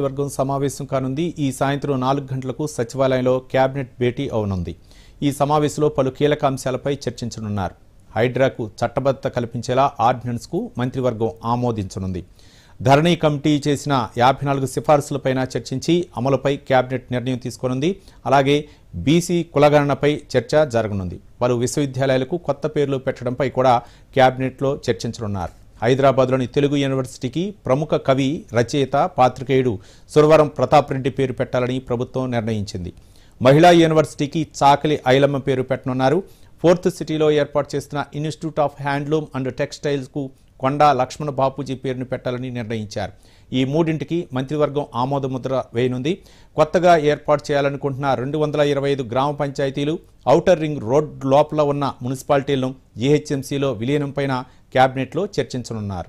వర్గం సమావేశం కానుంది. ఈ సాయంత్రం 4 గంటలకు సచివాలయంలో కేబినెట్ భేటీ అవనుంది. ఈ సమావేశంలో పలు కీలక అంశాలపై చర్చించనున్నారు. హైడ్రాకు చట్టబద్ధత కల్పించేలా ఆర్డినెన్స్కు మంత్రివర్గం ఆమోదించనుంది. ధరణి కమిటీ చేసిన 54 సిఫార్సులపైన చర్చించి అమలుపై కేబినెట్ నిర్ణయం తీసుకోనుంది. అలాగే బీసీ కులగణనపై చర్చ జరగనుంది. పలు విశ్వవిద్యాలయాలకు కొత్త పేర్లు పెట్టడంపై కూడా కేబినెట్లో చర్చించనున్నారు. హైదరాబాద్లోని తెలుగు యూనివర్సిటీకి ప్రముఖ కవి, రచయిత, పాత్రికేయుడు సురవరం ప్రతాప్ రెడ్డి పేరు పెట్టాలని ప్రభుత్వం నిర్ణయించింది. మహిళా యూనివర్సిటీకి చాకలి ఐలమ్మ పేరు పెట్టనున్నారు. ఫోర్త్ సిటీలో ఏర్పాటు చేస్తున్న ఇన్స్టిట్యూట్ ఆఫ్ హ్యాండ్లూమ్ అండ్ టెక్స్టైల్స్కు కొండా లక్ష్మణ బాపూజీ పేరును పెట్టాలని నిర్ణయించారు. ఈ మూడింటికి మంత్రివర్గం ఆమోదముద్ర వేయనుంది. కొత్తగా ఏర్పాటు చేయాలనుకుంటున్న 225 గ్రామ పంచాయతీలు, ఔటర్ రింగ్ రోడ్ లోపల ఉన్న మున్సిపాలిటీలను జీహెచ్ఎంసీలో విలీనంపైన కేబినెట్లో చర్చించనున్నారు.